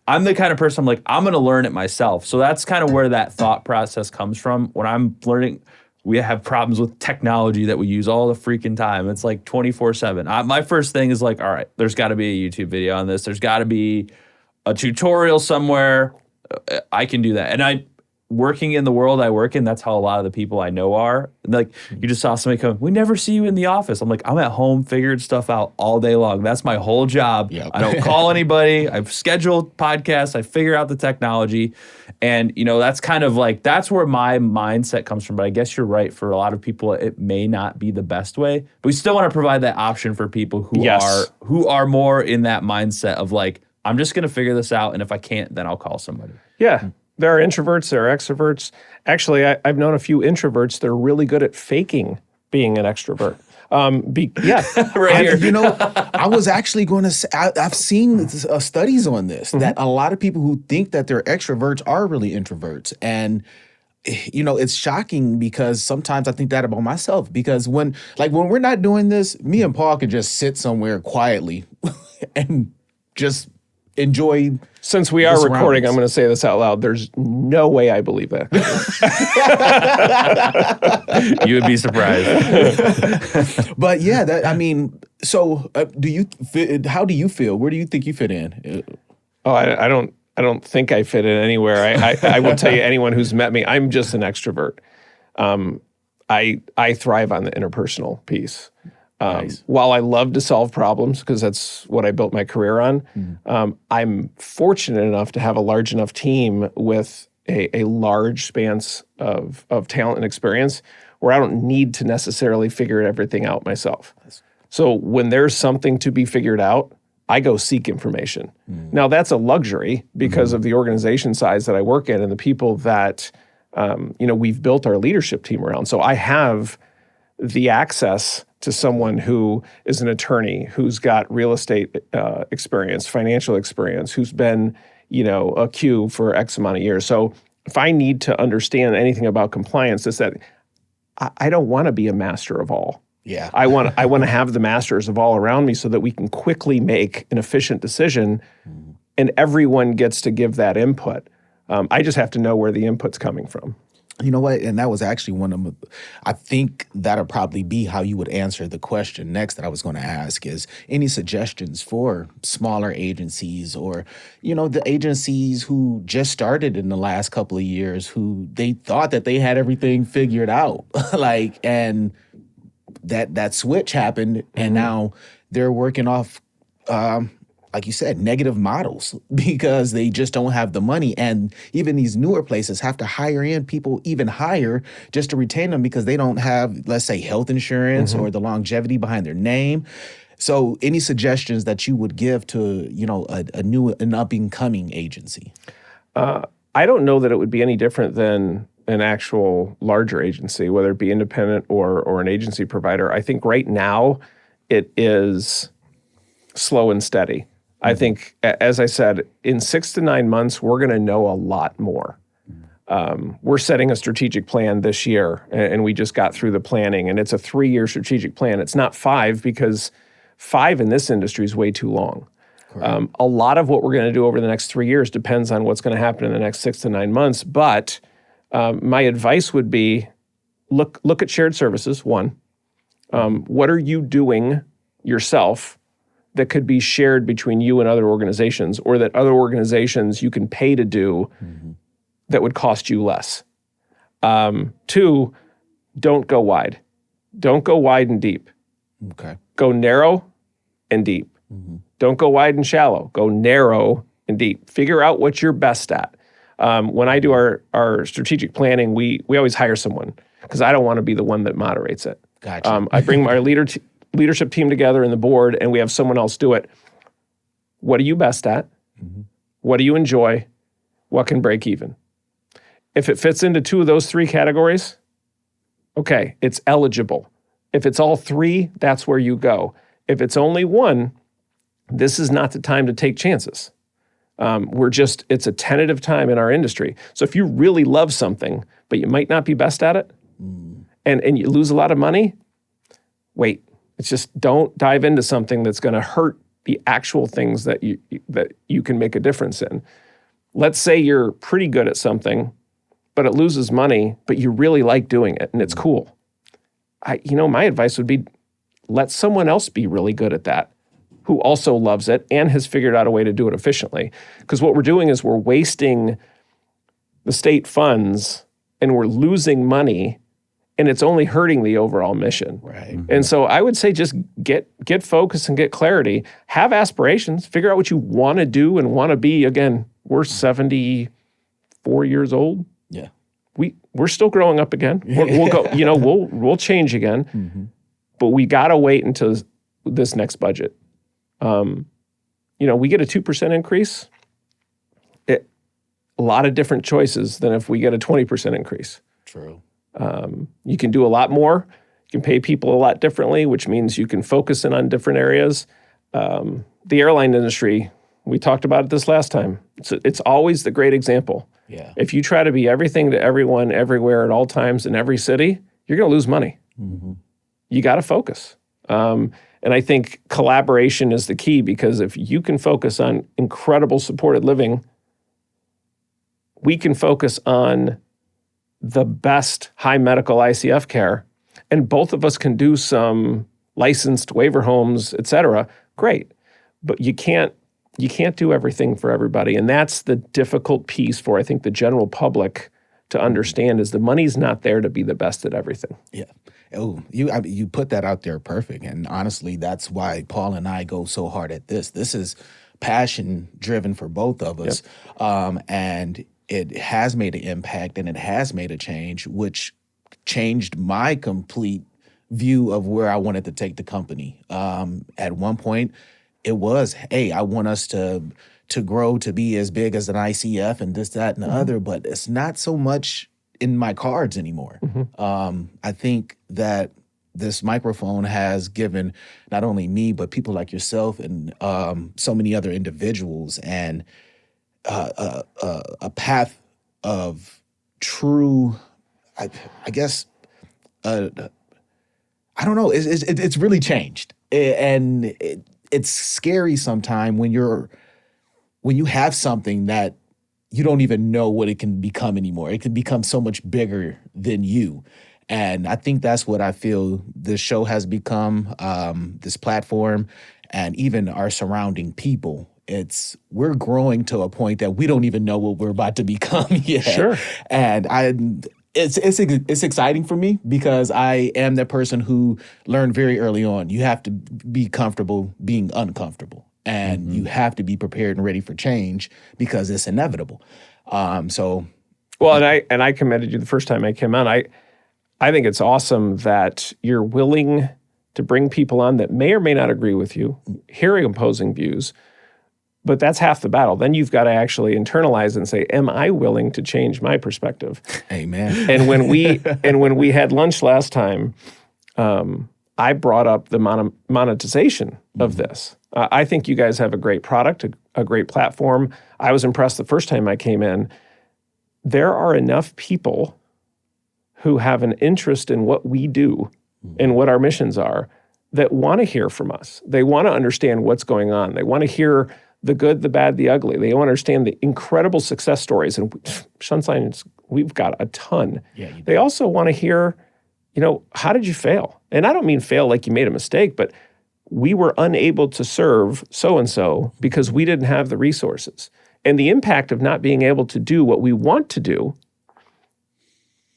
I'm the kind of person I'm going to learn it myself. So that's kind of where that thought process comes from. When I'm learning, we have problems with technology that we use all the freaking time. It's 24/7. My first thing is all right, there's got to be a YouTube video on this. There's got to be a tutorial somewhere. I can do that. And working in the world I work in, that's how a lot of the people I know are. You just saw somebody come, we never see you in the office. I'm I'm at home figuring stuff out all day long. That's my whole job. Yep. I don't call anybody. I've scheduled podcasts. I figure out the technology. And, that's kind of that's where my mindset comes from. But I guess you're right. For a lot of people, it may not be the best way. But we still want to provide that option for people who are more in that mindset of I'm just going to figure this out. And if I can't, then I'll call somebody. Yeah. There are introverts, there are extroverts. Actually, I've known a few introverts that are really good at faking being an extrovert. Right here. I was actually going to say, I've seen studies on this, that a lot of people who think that they're extroverts are really introverts. And, it's shocking because sometimes I think that about myself. Because when we're not doing this, me and Paul could just sit somewhere quietly and just enjoy. Since we are recording, I'm going to say this out loud. There's no way I believe that. You would be surprised. But yeah, so how do you feel? Where do you think you fit in? Oh, I don't think I fit in anywhere. I will tell you, anyone who's met me, I'm just an extrovert. I thrive on the interpersonal piece. Nice. While I love to solve problems, because that's what I built my career on, I'm fortunate enough to have a large enough team with a large span of talent and experience where I don't need to necessarily figure everything out myself. So when there's something to be figured out, I go seek information. Now, that's a luxury because of the organization size that I work in and the people that we've built our leadership team around. So I have the access to someone who is an attorney, who's got real estate experience, financial experience, who's been, a Q for X amount of years. So if I need to understand anything about compliance, it's that I don't want to be a master of all. Yeah. I want to have the masters of all around me so that we can quickly make an efficient decision and everyone gets to give that input. I just have to know where the input's coming from. You know what? And that was actually I think that'll probably be how you would answer the question next that I was going to ask is any suggestions for smaller agencies or, the agencies who just started in the last couple of years who they thought that they had everything figured out, and that switch happened and now they're working off, like you said, negative models because they just don't have the money. And even these newer places have to hire in people even higher just to retain them because they don't have, let's say, health insurance or the longevity behind their name. So any suggestions that you would give to, an up-and-coming agency? I don't know that it would be any different than an actual larger agency, whether it be independent or an agency provider. I think right now it is slow and steady. I think, as I said, in 6 to 9 months, we're going to know a lot more. We're setting a strategic plan this year, and we just got through the planning, and it's a 3-year strategic plan. It's not 5 because 5 in this industry is way too long. A lot of what we're going to do over the next 3 years depends on what's going to happen in the next 6 to 9 months. But my advice would be look at shared services, one. What are you doing yourself that could be shared between you and other organizations or that other organizations you can pay to do that would cost you less? 2, don't go wide. Don't go wide and deep. Okay. Go narrow and deep. Don't go wide and shallow. Go narrow and deep. Figure out what you're best at. When I do our strategic planning, we always hire someone because I don't want to be the one that moderates it. Gotcha. I bring my leadership team together and the board, and we have someone else do it. What are you best at? What do you enjoy? What can break even? If it fits into 2 of those 3 categories, okay, it's eligible. If it's all 3, that's where you go. If it's only 1, this is not the time to take chances. It's a tentative time in our industry. So if you really love something, but you might not be best at it, and you lose a lot of money, wait. It's just don't dive into something that's going to hurt the actual things that you can make a difference in. Let's say you're pretty good at something, but it loses money, but you really like doing it and it's cool. My advice would be let someone else be really good at that who also loves it and has figured out a way to do it efficiently. Because what we're doing is we're wasting the state funds and we're losing money, and it's only hurting the overall mission. Right. And so I would say just get focused and get clarity. Have aspirations. Figure out what you want to do and want to be. Again, we're 74 years old. Yeah. We're still growing up again. We'll go. We'll change again. But we got to wait until this next budget. We get a 2% increase. A lot of different choices than if we get a 20% increase. True. You can do a lot more. You can pay people a lot differently, which means you can focus in on different areas. The airline industry, we talked about it this last time. It's always the great example. Yeah. If you try to be everything to everyone, everywhere, at all times, in every city, you're going to lose money. You got to focus. And I think collaboration is the key, because if you can focus on incredible supported living, we can focus on the best high medical ICF care, and both of us can do some licensed waiver homes, et cetera. Great. But you can't do everything for everybody. And that's the difficult piece for, I think, the general public to understand, is the money's not there to be the best at everything. Yeah. Oh, you put that out there perfect. And honestly, that's why Paul and I go so hard at this. This is passion driven for both of us. Yep. And it has made an impact and it has made a change, which changed my complete view of where I wanted to take the company. At one point, it was, hey, I want us to grow to be as big as an ICF and this, that, and the other, but it's not so much in my cards anymore. I think that this microphone has given not only me, but people like yourself and so many other individuals and a path of true, I guess, I don't know. It's really changed, and it's scary sometimes when you have something that you don't even know what it can become anymore. It can become so much bigger than you. And I think that's what I feel this show has become, this platform, and even our surrounding people. We're growing to a point that we don't even know what we're about to become yet. Sure. And it's exciting for me because I am that person who learned very early on. You have to be comfortable being uncomfortable, and you have to be prepared and ready for change because it's inevitable. Well, and I commended you the first time I came on. I think it's awesome that you're willing to bring people on that may or may not agree with you, hearing opposing views. But that's half the battle. Then you've got to actually internalize and say, am I willing to change my perspective? Amen. And when we had lunch last time, I brought up the monetization of this. I think you guys have a great product, a great platform. I was impressed the first time I came in. There are enough people who have an interest in what we do and what our missions are that want to hear from us. They want to understand what's going on. They want to hear the good, the bad, the ugly. They want to understand the incredible success stories. And Sunshine, we've got a ton. Yeah, you do. They also want to hear, how did you fail? And I don't mean fail like you made a mistake, but we were unable to serve so-and-so because we didn't have the resources. And the impact of not being able to do what we want to do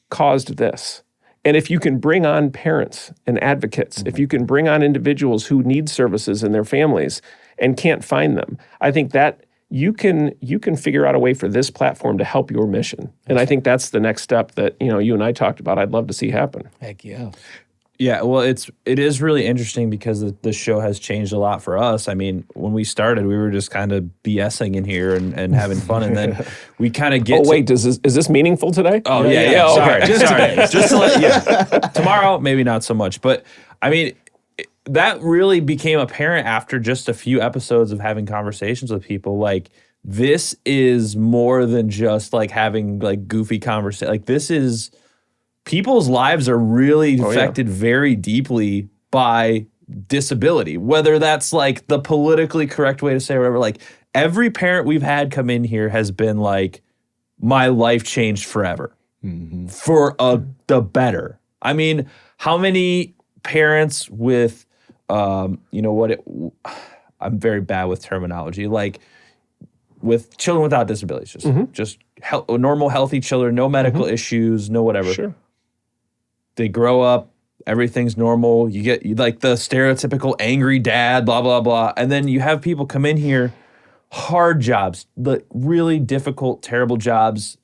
caused this. And if you can bring on parents and advocates, if you can bring on individuals who need services in their families and can't find them, I think that you can figure out a way for this platform to help your mission. And I think that's the next step that you and I talked about. I'd love to see happen. Heck yeah. Yeah, well, it is really interesting because the show has changed a lot for us. I mean, when we started, we were just kind of BSing in here and having fun, and then we kind of get. Oh wait, is this meaningful today? Oh yeah. Sorry, Okay. just to let tomorrow maybe not so much, but I mean that really became apparent after just a few episodes of having conversations with people. Like this is more than just like having like goofy conversation. Like this is. People's lives are really affected very deeply by disability, whether that's like the politically correct way to say whatever. Like every parent we've had come in here has been like, my life changed forever for the better. I mean, how many parents with, I'm very bad with terminology, like with children without disabilities, just normal, healthy children, no medical issues, no whatever. Sure. They grow up, everything's normal. You get like the stereotypical angry dad, blah, blah, blah. And then you have people come in here, hard jobs, like really difficult, terrible jobs.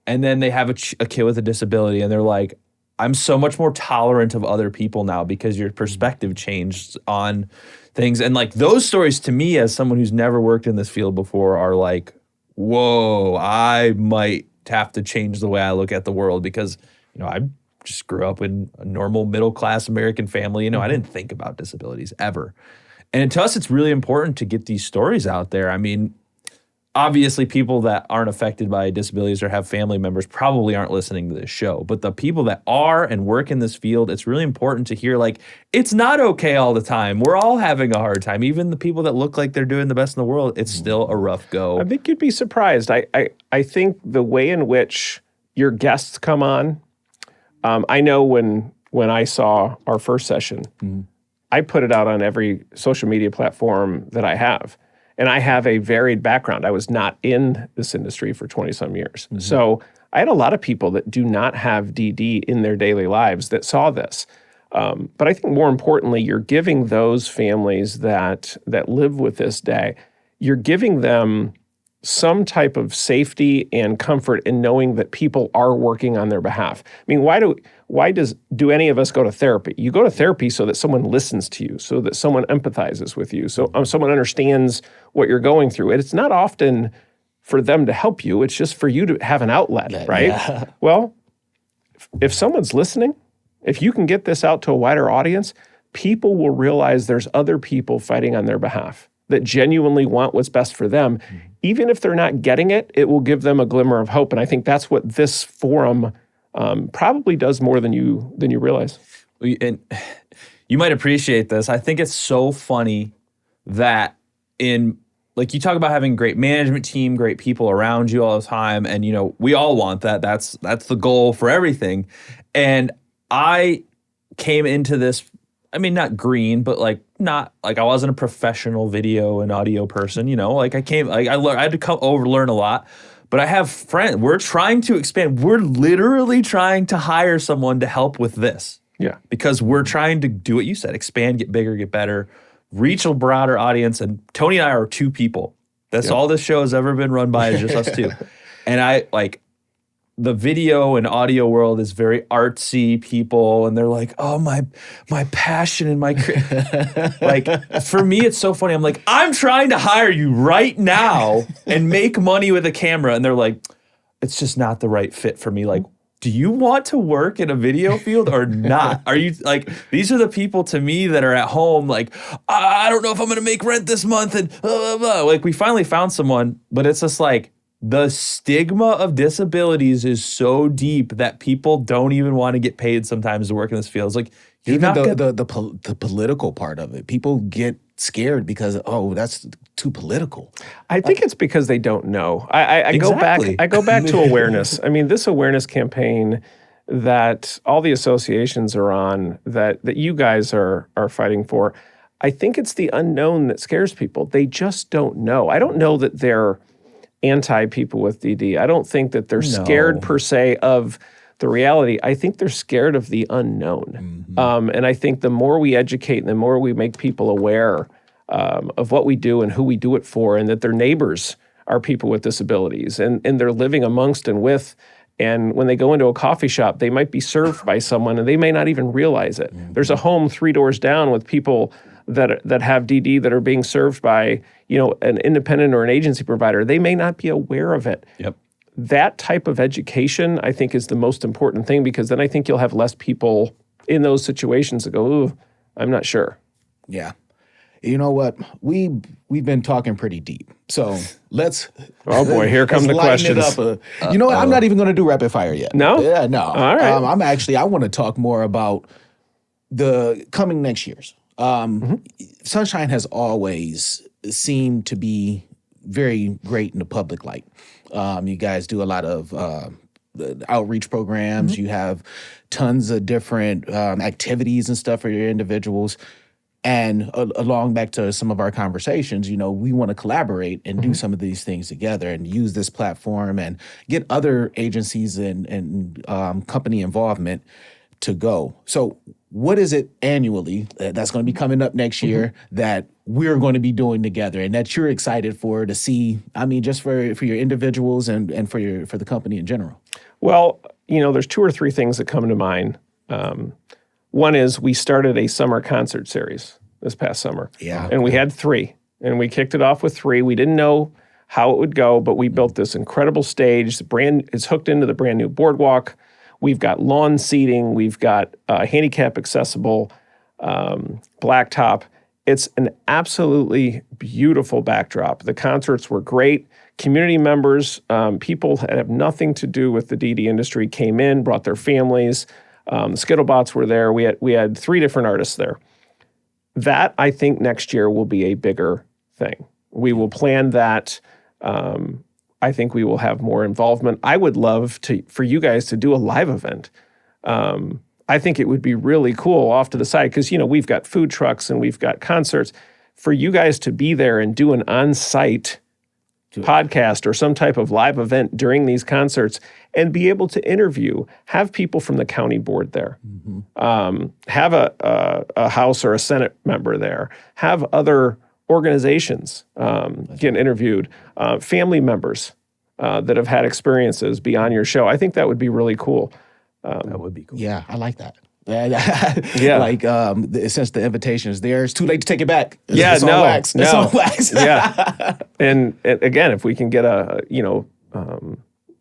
And then they have a kid with a disability and they're like, I'm so much more tolerant of other people now because your perspective changed on things. And like those stories to me, as someone who's never worked in this field before, are like, whoa, I might have to change the way I look at the world because, I just grew up in a normal middle-class American family. I didn't think about disabilities ever. And to us, it's really important to get these stories out there. I mean, obviously people that aren't affected by disabilities or have family members probably aren't listening to this show. But the people that are and work in this field, it's really important to hear, like, it's not okay all the time. We're all having a hard time. Even the people that look like they're doing the best in the world, it's still a rough go. I think you'd be surprised. I think the way in which your guests come on, I know when I saw our first session, I put it out on every social media platform that I have. And I have a varied background. I was not in this industry for 20-some years. So I had a lot of people that do not have DD in their daily lives that saw this. But I think more importantly, you're giving those families that live with this day, you're giving them some type of safety and comfort in knowing that people are working on their behalf. I mean, why do any of us go to therapy? You go to therapy so that someone listens to you, so that someone empathizes with you, so someone understands what you're going through. And it's not often for them to help you. It's just for you to have an outlet, right? Yeah. Well, if someone's listening, if you can get this out to a wider audience, people will realize there's other people fighting on their behalf that genuinely want what's best for them. Even if they're not getting it, it will give them a glimmer of hope. And I think that's what this forum probably does more than you realize. And you might appreciate this. I think it's so funny that in like you talk about having great management team, great people around you all the time, and you know we all want that. That's the goal for everything. And I came into this, I mean, not green, but like not like I wasn't a professional video and audio person. You know, like I had to come over learn a lot. But I have friends. We're trying to expand. We're literally trying to hire someone to help with this. Yeah. Because we're trying to do what you said, expand, get bigger, get better, reach a broader audience. And Tony and I are two people. That's all this show has ever been run by, is just us two. And I like the video and audio world is very artsy people. And they're like, oh, my passion and my, like for me, it's so funny. I'm like, I'm trying to hire you right now and make money with a camera. And they're like, it's just not the right fit for me. Like, do you want to work in a video field or not? Are you like, these are the people to me that are at home like, I don't know if I'm going to make rent this month. And blah, blah, blah. Like we finally found someone, but it's just like the stigma of disabilities is so deep that people don't even want to get paid sometimes to work in this field. It's like, even the political part of it, people get scared because, oh, that's too political. I think it's because they don't know. I go back to awareness. I mean, this awareness campaign that all the associations are on, that you guys are fighting for, I think it's the unknown that scares people. They just don't know. I don't know that they're anti-people with DD. I don't think that they're scared per se of the reality. I think they're scared of the unknown. And I think the more we educate and the more we make people aware of what we do and who we do it for, and that their neighbors are people with disabilities and they're living amongst and with, and when they go into a coffee shop, they might be served by someone and they may not even realize it. There's a home 3 doors down with people that have DD that are being served by, you know, an independent or an agency provider. They may not be aware of it. Yep. That type of education, I think, is the most important thing, because then I think you'll have less people in those situations that go, ooh, I'm not sure. Yeah. You know what? We've been talking pretty deep. So let's. Oh boy, here come the questions. You know what? I'm not even going to do rapid fire yet. No? Yeah, no. All right. I want to talk more about the coming next years. Sunshine has always seemed to be very great in the public light. You guys do a lot of outreach programs. You have tons of different activities and stuff for your individuals. And along back to some of our conversations, you know, we want to collaborate and do some of these things together and use this platform and get other agencies and company involvement to go. So what is it annually that's going to be coming up next year that we're going to be doing together and that you're excited for to see? I mean, just for your individuals and for the company in general. Well, you know, there's 2 or 3 things that come to mind. One is we started a summer concert series this past summer. Yeah. And we had 3. And we kicked it off with 3. We didn't know how it would go, but we built this incredible stage. It's hooked into the brand new boardwalk. We've got lawn seating. We've got handicap accessible blacktop. It's an absolutely beautiful backdrop. The concerts were great. Community members, people that have nothing to do with the DD industry came in, brought their families. The Skittlebots were there. We had 3 different artists there. That, I think, next year will be a bigger thing. We will plan that. I think we will have more involvement. I would love for you guys to do a live event. I think it would be really cool off to the side because, you know, we've got food trucks and we've got concerts. For you guys to be there and do an on-site podcast or some type of live event during these concerts and be able to interview, have people from the county board there, have a House or a Senate member there, have other organizations get interviewed, family members that have had experiences beyond your show. I think that would be really cool. That would be cool. Yeah, I like that. Yeah, like since the invitation is there, it's too late to take it back. It's on wax. It's on wax. Yeah, and again, if we can get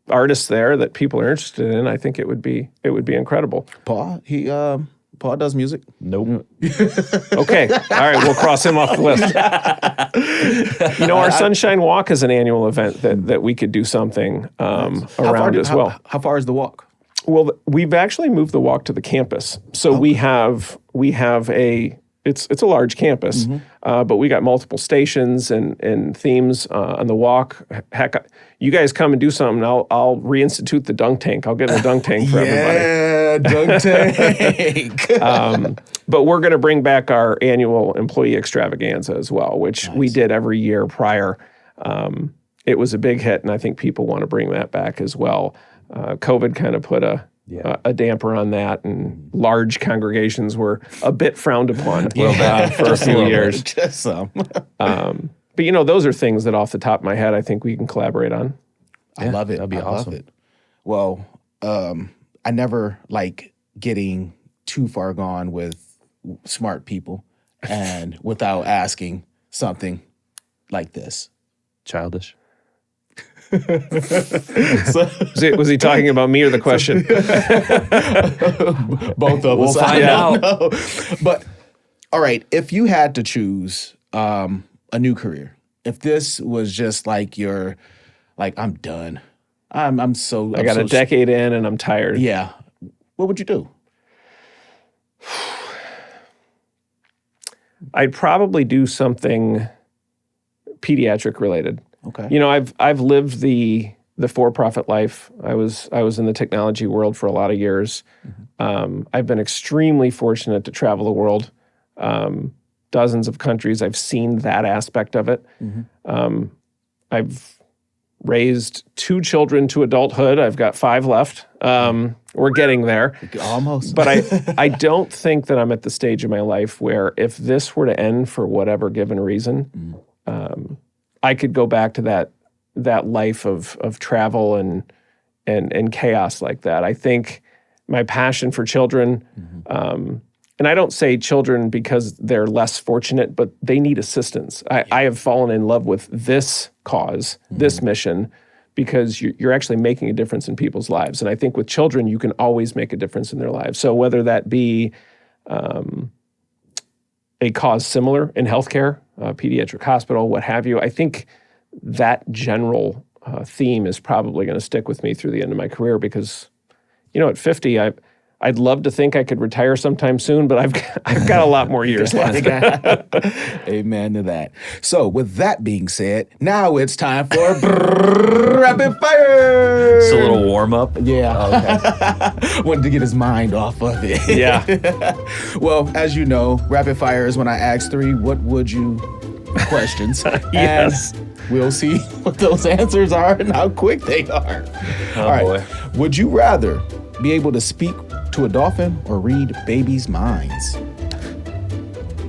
artists there that people are interested in, I think it would be incredible. Paul, Paul does music. Nope. Okay, all right, we'll cross him off the list. You know, our Sunshine Walk is an annual event that we could do something around as well. How far is the walk? Well, we've actually moved the walk to the campus. So we have it's it's a large campus, but we got multiple stations and themes on the walk. Heck, you guys come and do something, I'll reinstitute the dunk tank. I'll get in the dunk tank for everybody. Yeah, dunk tank. But we're going to bring back our annual employee extravaganza as well, which we did every year prior. It was a big hit, and I think people want to bring that back as well. COVID kind of put a damper on that, and large congregations were a bit frowned upon for a few years. Just some. But those are things that off the top of my head, I think we can collaborate on. I love it. that'd be I awesome. love it. Well, I never like getting too far gone with smart people and without asking something like this. Childish. Was he talking about me or the question? Both of We'll us. find out. know. But all right, if you had to choose a new career, if this was just like I'm done. I got a decade in and I'm tired. Yeah. What would you do? I'd probably do something pediatric related. Okay. I've lived the for-profit life. I was in the technology world for a lot of years. I've been extremely fortunate to travel the world, dozens of countries. I've seen that aspect of it. I've raised 2 children to adulthood. I've got 5 left. We're getting there. Almost. But I don't think that I'm at the stage of my life where if this were to end for whatever given reason, I could go back to that life of travel and chaos like that. I think my passion for children, and I don't say children because they're less fortunate, but they need assistance. I have fallen in love with this cause, this mission, because you're actually making a difference in people's lives. And I think with children, you can always make a difference in their lives. So whether that be a cause similar in healthcare, pediatric hospital, what have you, I think that general theme is probably going to stick with me through the end of my career because, at 50, I'd love to think I could retire sometime soon, but I've got a lot more years left. Amen to that. So with that being said, now it's time for rapid fire. It's a little warm up. Yeah. Okay. Wanted to get his mind off of it. Yeah. Well, as you know, rapid fire is when I ask 3 what would you questions. Yes. And we'll see what those answers are and how quick they are. All right. Boy. Would you rather be able to speak to a dolphin or read babies' minds?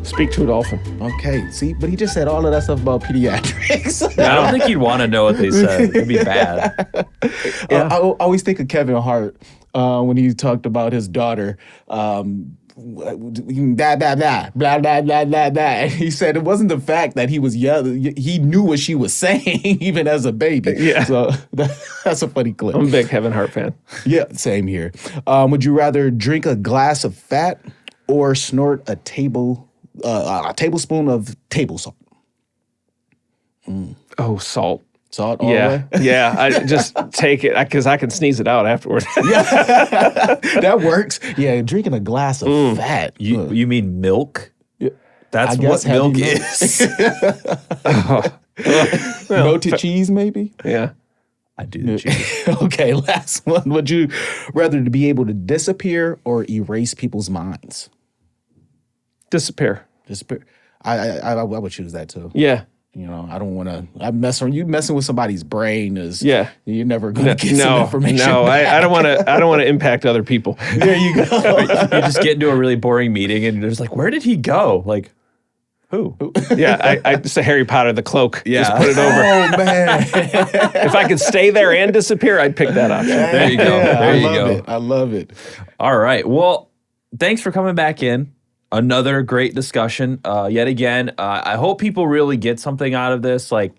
Speak to a dolphin. Okay, see, but he just said all of that stuff about pediatrics. I don't think you'd want to know what they said. It'd be bad. I always think of Kevin Hart when he talked about his daughter. Blah, blah, blah, blah, blah, blah, blah, blah. And he said it wasn't the fact that he was yelling. He knew what she was saying even as a baby. Yeah. So that's a funny clip. I'm a big Kevin Hart fan. Yeah, same here. Would you rather drink a glass of fat or snort a tablespoon of table salt? Oh, salt. Salt all the way? Yeah. I just take it because I can sneeze it out afterwards. That works. Yeah, drinking a glass of fat. You mean milk? Yeah. That's I guess what milk heavy is. No to cheese, maybe? Yeah. I do the cheese. Okay, last one. Would you rather to be able to disappear or erase people's minds? Disappear. Disappear. I would choose that too. Yeah. I don't want to. You messing with somebody's brain is. Yeah. You're never going to get some information. No, I don't want to. I don't want to impact other people. There you go. You just get into a really boring meeting and there's like, where did he go? Like, who? Yeah, I just a Harry Potter, the cloak. Yeah. Just put it over. Oh man. If I could stay there and disappear, I'd pick that option. There you go. Yeah, There you I love go. it. I love it. All right. Well, thanks for coming back in. Another great discussion. Yet again, I hope people really get something out of this. Like,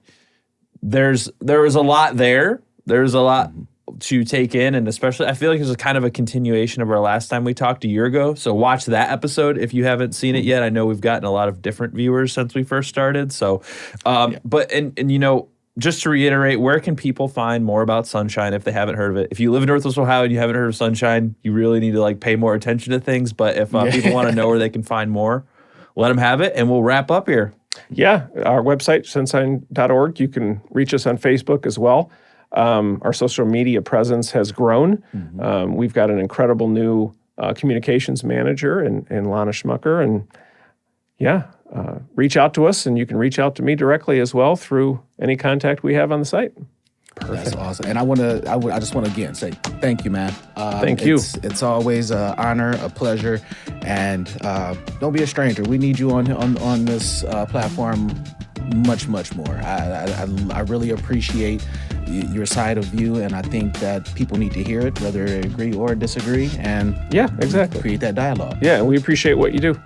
there was a lot there. There's a lot to take in, and especially I feel like it's kind of a continuation of our last time we talked a year ago. So watch that episode if you haven't seen it yet. I know we've gotten a lot of different viewers since we first started. So, but just to reiterate, where can people find more about Sunshine if they haven't heard of it? If you live in Northwest Ohio and you haven't heard of Sunshine, you really need to pay more attention to things. But if people want to know where they can find more, let them have it, and we'll wrap up here. Yeah, our website, sunshine.org. You can reach us on Facebook as well. Our social media presence has grown. We've got an incredible new communications manager in Lana Schmucker. And reach out to us, and you can reach out to me directly as well through any contact we have on the site. That's awesome. And I just want to again say thank you, man. Thank you. It's always an honor, a pleasure, and don't be a stranger. We need you on this platform much more. I really appreciate your side of view, and I think that people need to hear it, whether they agree or disagree, and Yeah, exactly. create that dialogue. Yeah, we appreciate what you do.